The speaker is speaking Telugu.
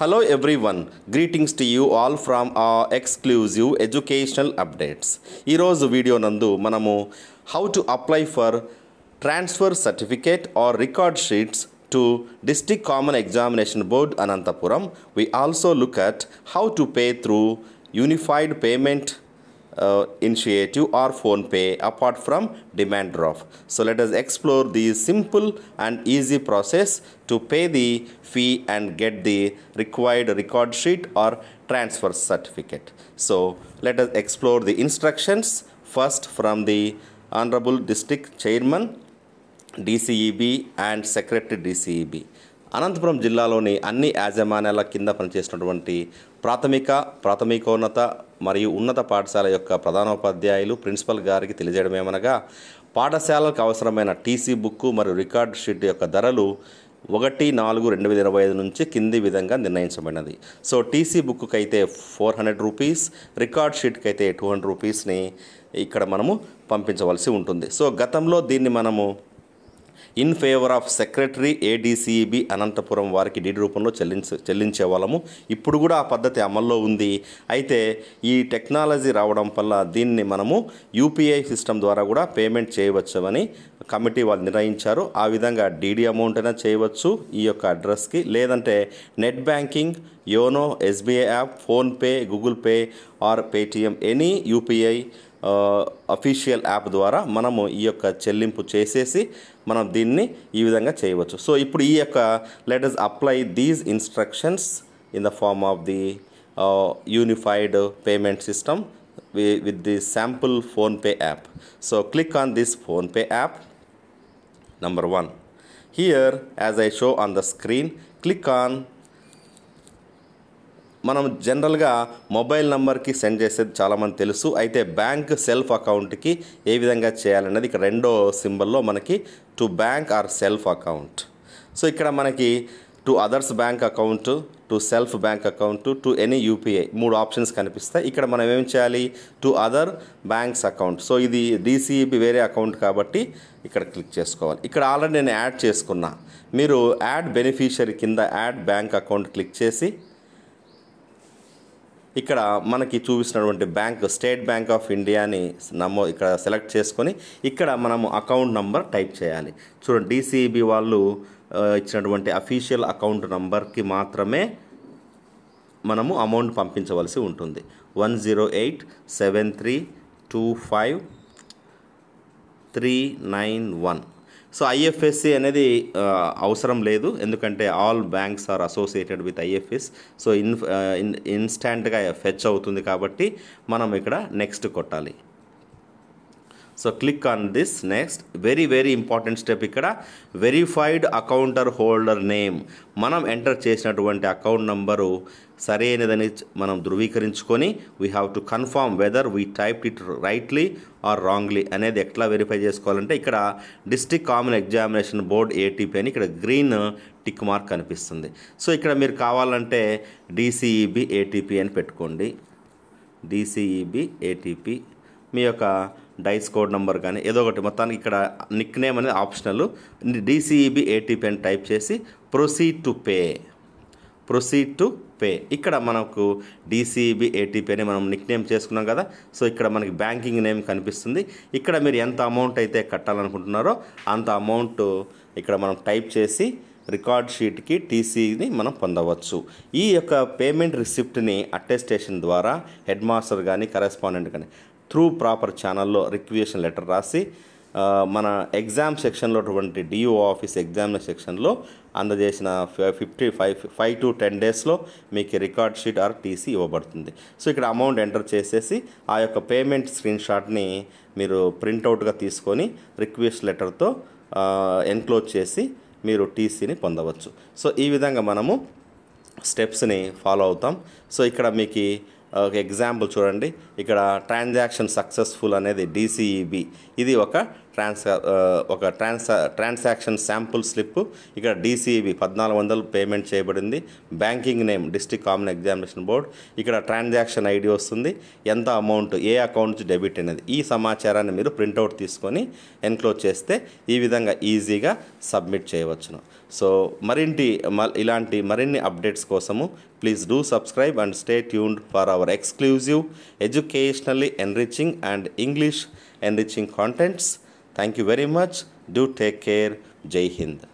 Hello everyone, greetings to you all from our exclusive educational updates. ఈ రోజు వీడియో నందు మనము how to apply for transfer certificate or record sheets to District Common Examination Board Anantapuram. We also look at how to pay through Unified Payment Initiative or PhonePe apart from demand draft. So let us explore the simple and easy process to pay the fee and get the required record sheet or transfer certificate. So let us explore the instructions first from the Honorable District Chairman DCEB and Secretary DCEB. Anantapuram జిల్లాలోని అన్ని యాజమాన్యాల కింద పనిచేసినటువంటి ప్రాథమికోన్నత మరియు ఉన్నత పాఠశాల యొక్క ప్రధానోపాధ్యాయులు ప్రిన్సిపల్ గారికి తెలియజేయడమేమనగా పాఠశాలకు అవసరమైన టీసీ బుక్ మరియు రికార్డ్ షీట్ యొక్క ధరలు 1/4/2025 నుంచి కింది విధంగా నిర్ణయించబడినది. సో టీసీ బుక్కి అయితే 400 రూపీస్, రికార్డ్ షీట్కి అయితే 200 రూపీస్ని ఇక్కడ మనము పంపించవలసి ఉంటుంది. సో గతంలో దీన్ని మనము in favour of secretary ADCB Anantapuram వారికి డీడీ రూపంలో చెల్లించే వాళ్ళము. ఇప్పుడు కూడా ఆ పద్ధతి అమల్లో ఉంది. అయితే ఈ టెక్నాలజీ రావడం వల్ల దీన్ని మనము యూపీఐ సిస్టమ్ ద్వారా కూడా పేమెంట్ చేయవచ్చని కమిటీ వాళ్ళు నిర్ణయించారు. ఆ విధంగా డీడీ అమౌంట్ అయినా చేయవచ్చు ఈ యొక్క అడ్రస్కి, లేదంటే net banking, YONO, SBI app, PhonePe, Google pay are Paytm any UPI official app ద్వారా మనము ఈ యొక్క చెల్లింపు చేసేసి మనం దీన్ని ఈ విధంగా చేయవచ్చు. సో ఇప్పుడు ఈ యొక్క let us apply these instructions in the form of the unified payment system with the sample PhonePe app. So click on this PhonePe app. Number 1. Here as I show on the screen, click on మనం జనరల్గా మొబైల్ నెంబర్కి సెండ్ చేసేది చాలామంది తెలుసు. అయితే బ్యాంక్ సెల్ఫ్ అకౌంట్కి ఏ విధంగా చేయాలనేది ఇక్కడ రెండో సింబల్లో మనకి to bank or self account. So ఇక్కడ మనకి to others bank account, to self bank account, to any UPI 3 options కనిపిస్తాయి. ఇక్కడ మనం ఏం చేయాలి, to other banks account. So ఇది డీసీబీ వేరే అకౌంట్ కాబట్టి ఇక్కడ క్లిక్ చేసుకోవాలి. ఇక్కడ ఆల్రెడీ నేను యాడ్ చేసుకున్నా. మీరు యాడ్ బెనిఫిషియరీ కింద యాడ్ బ్యాంక్ అకౌంట్ క్లిక్ చేసి ఇక్కడ మనకి చూపిస్తున్నటువంటి బ్యాంక్ స్టేట్ బ్యాంక్ ఆఫ్ ఇండియాని ఇక్కడ సెలెక్ట్ చేసుకొని ఇక్కడ మనము అకౌంట్ నంబర్ టైప్ చేయాలి. చూడండి, డీసీబీ వాళ్ళు ఇచ్చినటువంటి అఫీషియల్ అకౌంట్ నంబర్కి మాత్రమే మనము అమౌంట్ పంపించవలసి ఉంటుంది. 10873253991. సో ఐఎఫ్ఎస్సి అనేది అవసరం లేదు, ఎందుకంటే all banks are associated with IFS. So ఇన్స్టాంట్గా ఫెచ్ అవుతుంది కాబట్టి మనం ఇక్కడ నెక్స్ట్ కొట్టాలి. So click on this next. Very important step ఇక్కడ వెరిఫైడ్ అకౌంటర్ హోల్డర్ నేమ్. మనం ఎంటర్ చేసినటువంటి అకౌంట్ నంబరు సరైనదని మనం ధృవీకరించుకొని we have to confirm whether we typed it rightly or wrongly అనేది ఎట్లా వెరిఫై చేసుకోవాలంటే ఇక్కడ district common examination board ATP అని ఇక్కడ గ్రీన్ టిక్ మార్క్ కనిపిస్తుంది. సో ఇక్కడ మీరు కావాలంటే డీసీఈబీ ఏటీపీ అని పెట్టుకోండి. డీసీఈబీ ఏటీపీ మీ యొక్క డైస్ కోడ్ నెంబర్ కానీ ఏదో ఒకటి, మొత్తానికి ఇక్కడ నిక్ నేమ్ అనేది ఆప్షనల్. డీసీఈబీ ఏటీపీ అని టైప్ చేసి ప్రొసీడ్ టు పే. ఇక్కడ మనకు డీసీబీ ఏటీపీ అని మనం నిక్ నేమ్ చేసుకున్నాం కదా. సో ఇక్కడ మనకి బ్యాంకింగ్ నేమ్ కనిపిస్తుంది. ఇక్కడ మీరు ఎంత అమౌంట్ అయితే కట్టాలనుకుంటున్నారో అంత అమౌంట్ ఇక్కడ మనం టైప్ చేసి రికార్డ్ షీట్కి టీసీని మనం పొందవచ్చు. ఈ యొక్క పేమెంట్ రిసిప్ట్ని అటెస్టేషన్ ద్వారా హెడ్ మాస్టర్ కానీ కరెస్పాండెంట్ కానీ త్రూ ప్రాపర్ ఛానల్లో రిక్వెషన్ లెటర్ రాసి మన ఎగ్జామ్ సెక్షన్లో అటువంటి డిఓ ఆఫీస్ ఎగ్జామినేషన్ సెక్షన్లో అందజేసిన 5 to 10 డేస్లో మీకు రికార్డ్ షీట్ ఆర్ టీసీ ఇవ్వబడుతుంది. సో ఇక్కడ అమౌంట్ ఎంటర్ చేసేసి ఆ యొక్క పేమెంట్ స్క్రీన్ షాట్ని మీరు ప్రింట్అవుట్గా తీసుకొని రిక్వెస్ట్ లెటర్తో ఎన్క్లోజ్ చేసి మీరు టీసీని పొందవచ్చు. సో ఈ విధంగా మనము స్టెప్స్ని ఫాలో అవుతాం. సో ఇక్కడ మీకు ఎగ్జాంపుల్ చూడండి, ఇక్కడ ట్రాన్సాక్షన్ సక్సెస్ఫుల్ అనేది డీసీఈబీ ఇది ఒక ట్రాన్సాక్షన్ శాంపుల్ స్లిప్, ఇక్కడ DCEB 1400 పేమెంట్ చేయబడింది, banking name district common examination board, ఇక్కడ ట్రాన్సాక్షన్ ID వస్తుంది, ఎంత అమౌంట్ ఏ అకౌంట్ నుంచి డెబిట్ అనేది. ఈ సమాచారాన్ని మీరు ప్రింట్అవుట్ తీసుకొని ఎన్క్లోజ్ చేస్తే ఈ విధంగా ఈజీగా సబ్మిట్ చేయవచ్చును. సో ఇలాంటి మరిన్ని అప్డేట్స్ కోసము please do subscribe and stay tuned for hour exclusive educationally enriching and English enriching contents. Thank you very much. Do take care. Jai Hind.